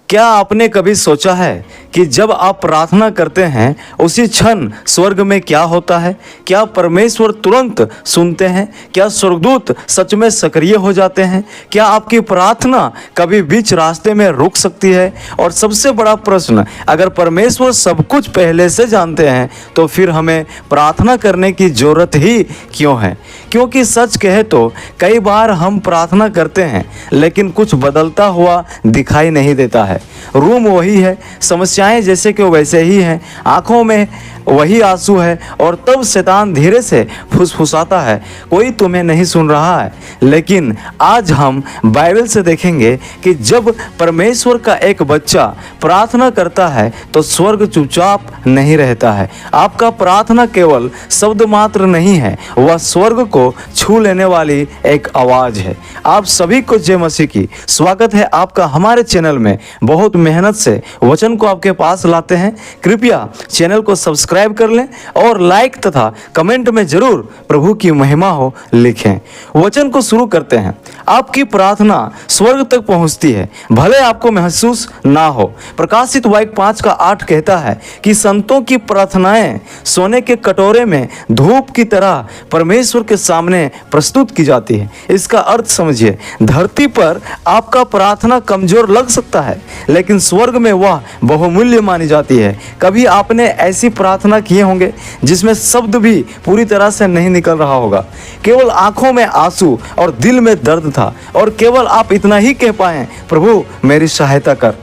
क्या आपने कभी सोचा है कि जब आप प्रार्थना करते हैं उसी क्षण स्वर्ग में क्या होता है? क्या परमेश्वर तुरंत सुनते हैं? क्या स्वर्गदूत सच में सक्रिय हो जाते हैं? क्या आपकी प्रार्थना कभी बीच रास्ते में रुक सकती है? और सबसे बड़ा प्रश्न, अगर परमेश्वर सब कुछ पहले से जानते हैं तो फिर हमें प्रार्थना करने की जरूरत ही क्यों है? क्योंकि सच कहे तो कई बार हम प्रार्थना करते हैं लेकिन कुछ बदलता हुआ दिखाई नहीं देता है। रूम वही है, समस्याएं जैसे कि वैसे ही हैं, आंखों में वही आंसू है, और तब शैतान धीरे से फुसफुसाता है, कोई तुम्हें नहीं सुन रहा है। लेकिन आज हम बाइबल से देखेंगे कि जब परमेश्वर का एक बच्चा प्रार्थना करता है तो स्वर्ग चुपचाप नहीं रहता है। आपका प्रार्थना केवल शब्द मात्र नहीं है, वह स्वर्ग को छू लेने वाली एक आवाज़ है। आप सभी को जय मसीह की। स्वागत है आपका हमारे चैनल में। बहुत मेहनत से वचन को आपके पास लाते हैं। कृपया चैनल को सब्सक्राइब कर लें और लाइक तथा कमेंट में जरूर प्रभु की महिमा हो लिखें। वचन को शुरू करते हैं। आपकी प्रार्थना स्वर्ग तक पहुंचती है, भले आपको महसूस ना हो। प्रकाशित वाक्य 5:8 कहता है कि संतों की प्रार्थनाएं सोने के कटोरे में धूप की तरह परमेश्वर के सामने प्रस्तुत की जाती है। इसका अर्थ समझिए, धरती पर आपका प्रार्थना कमजोर लग सकता है लेकिन स्वर्ग में वह बहुमूल्य मानी जाती है। कभी आपने ऐसी प्रार्थना किए होंगे जिसमें शब्द भी पूरी तरह से नहीं निकल रहा होगा, केवल आंखों में आंसू और दिल में दर्द था, और केवल आप इतना ही कह पाए, प्रभु मेरी सहायता कर।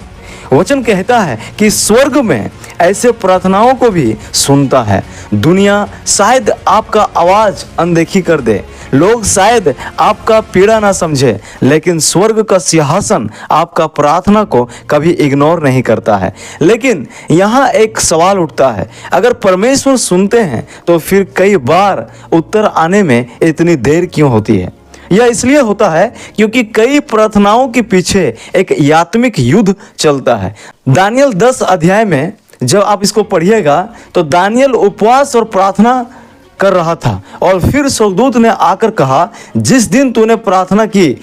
वचन कहता है कि स्वर्ग में ऐसे प्रार्थनाओं को भी सुनता है। दुनिया शायद आपका आवाज अनदेखी कर दे, लोग शायद आपका पीड़ा ना समझे, लेकिन स्वर्ग का सिंहासन आपका प्रार्थना को कभी इग्नोर नहीं करता है। लेकिन यहाँ एक सवाल उठता है, अगर परमेश्वर सुनते हैं तो फिर कई बार उत्तर आने में इतनी देर क्यों होती है? यह इसलिए होता है क्योंकि कई प्रार्थनाओं के पीछे एक आत्मिक युद्ध चलता है। दानियल 10 अध्याय में जब आप इसको पढ़िएगा तो दानियल उपवास और प्रार्थना कर रहा था, और फिर स्वर्गदूत ने आकर कहा, जिस दिन तूने प्रार्थना की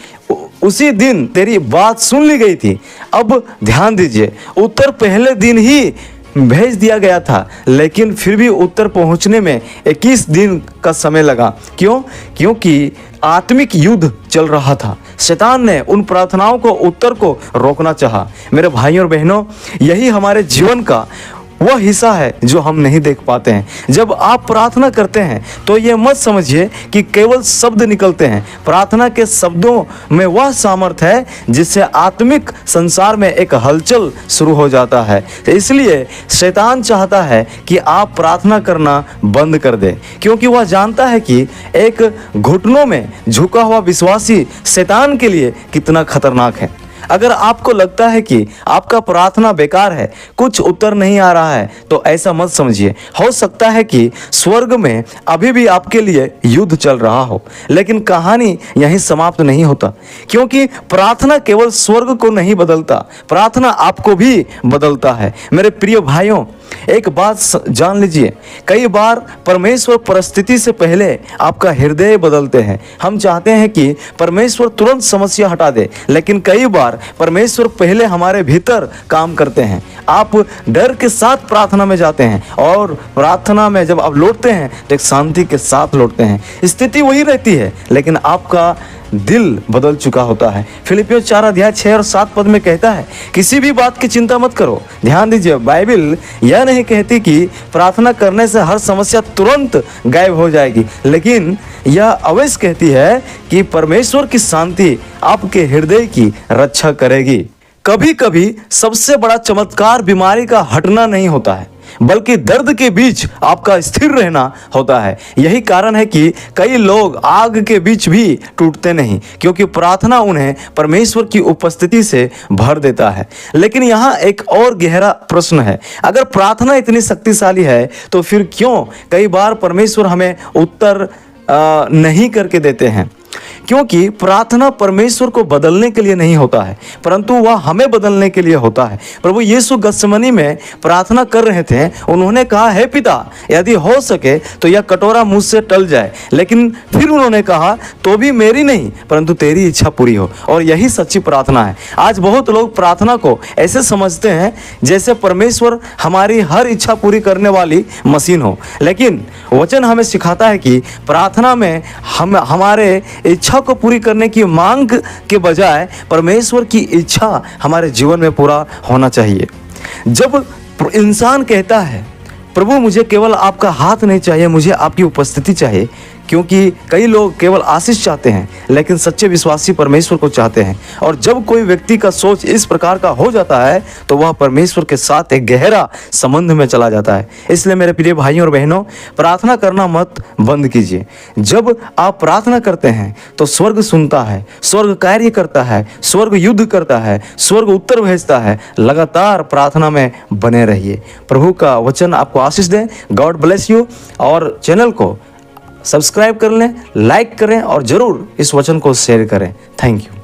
उसी दिन तेरी बात सुन ली गई थी। अब ध्यान दीजिए, उत्तर पहले दिन ही भेज दिया गया था, लेकिन फिर भी उत्तर पहुंचने में 21 दिन का समय लगा। क्यों? क्योंकि आत्मिक युद्ध चल रहा था। शैतान ने उन प्रार्थनाओं को, उत्तर को रोकना चाहा। मेरे भाइयों और बहनों, यही हमारे जीवन का वह हिस्सा है जो हम नहीं देख पाते हैं। जब आप प्रार्थना करते हैं तो ये मत समझिए कि केवल शब्द निकलते हैं। प्रार्थना के शब्दों में वह सामर्थ्य है जिससे आत्मिक संसार में एक हलचल शुरू हो जाता है। इसलिए शैतान चाहता है कि आप प्रार्थना करना बंद कर दें, क्योंकि वह जानता है कि एक घुटनों में झुका हुआ विश्वासी शैतान के लिए कितना खतरनाक है। अगर आपको लगता है कि आपका प्रार्थना बेकार है, कुछ उत्तर नहीं आ रहा है, तो ऐसा मत समझिए। हो सकता है कि स्वर्ग में अभी भी आपके लिए युद्ध चल रहा हो, लेकिन कहानी यहीं समाप्त नहीं होता, क्योंकि प्रार्थना केवल स्वर्ग को नहीं बदलता, प्रार्थना आपको भी बदलता है। मेरे प्रिय भाइयों, एक बात जान लीजिए, कई बार परमेश्वर परिस्थिति से पहले आपका हृदय बदलते हैं। हम चाहते हैं कि परमेश्वर तुरंत समस्या हटा दे, लेकिन कई बार परमेश्वर पहले हमारे भीतर काम करते हैं। आप डर के साथ प्रार्थना में जाते हैं, और प्रार्थना में जब आप लौटते हैं तो एक शांति के साथ लौटते हैं। स्थिति वही रहती है लेकिन आपका दिल बदल चुका होता है। फिलिपियों 4 अध्याय 6 और 7 पद में कहता है, किसी भी बात की चिंता मत करो। ध्यान दीजिए, बाइबल यह नहीं कहती कि प्रार्थना करने से हर समस्या तुरंत गायब हो जाएगी, लेकिन यह अवश्य कहती है कि परमेश्वर की शांति आपके हृदय की रक्षा करेगी। कभी कभी सबसे बड़ा चमत्कार बीमारी का हटना नहीं होता है, बल्कि दर्द के बीच आपका स्थिर रहना होता है। यही कारण है कि कई लोग आग के बीच भी टूटते नहीं, क्योंकि प्रार्थना उन्हें परमेश्वर की उपस्थिति से भर देता है। लेकिन यहाँ एक और गहरा प्रश्न है, अगर प्रार्थना इतनी शक्तिशाली है तो फिर क्यों कई बार परमेश्वर हमें उत्तर नहीं करके देते हैं? क्योंकि प्रार्थना परमेश्वर को बदलने के लिए नहीं होता है, परंतु वह हमें बदलने के लिए होता है। प्रभु यीशु गत्सेमनी में प्रार्थना कर रहे थे, उन्होंने कहा, हे पिता, यदि हो सके तो यह कटोरा मुझसे टल जाए, लेकिन फिर उन्होंने कहा, तो भी मेरी नहीं परंतु तेरी इच्छा पूरी हो। और यही सच्ची प्रार्थना है। आज बहुत लोग प्रार्थना को ऐसे समझते हैं जैसे परमेश्वर हमारी हर इच्छा पूरी करने वाली मशीन हो, लेकिन वचन हमें सिखाता है कि प्रार्थना में हम हमारे इच्छा को पूरी करने की मांग के बजाय परमेश्वर की इच्छा हमारे जीवन में पूरा होना चाहिए। जब इंसान कहता है, प्रभु मुझे केवल आपका हाथ नहीं चाहिए, मुझे आपकी उपस्थिति चाहिए, क्योंकि कई लोग केवल आशीष चाहते हैं लेकिन सच्चे विश्वासी परमेश्वर को चाहते हैं। और जब कोई व्यक्ति का सोच इस प्रकार का हो जाता है तो वह परमेश्वर के साथ एक गहरा संबंध में चला जाता है। इसलिए मेरे प्रिय भाइयों और बहनों, प्रार्थना करना मत बंद कीजिए। जब आप प्रार्थना करते हैं तो स्वर्ग सुनता है, स्वर्ग कार्य करता है, स्वर्ग युद्ध करता है, स्वर्ग उत्तर भेजता है। लगातार प्रार्थना में बने रहिए। प्रभु का वचन आपको आशीष दें। God bless you. और चैनल को सब्सक्राइब कर लें, लाइक करें और ज़रूर इस वचन को शेयर करें। Thank you.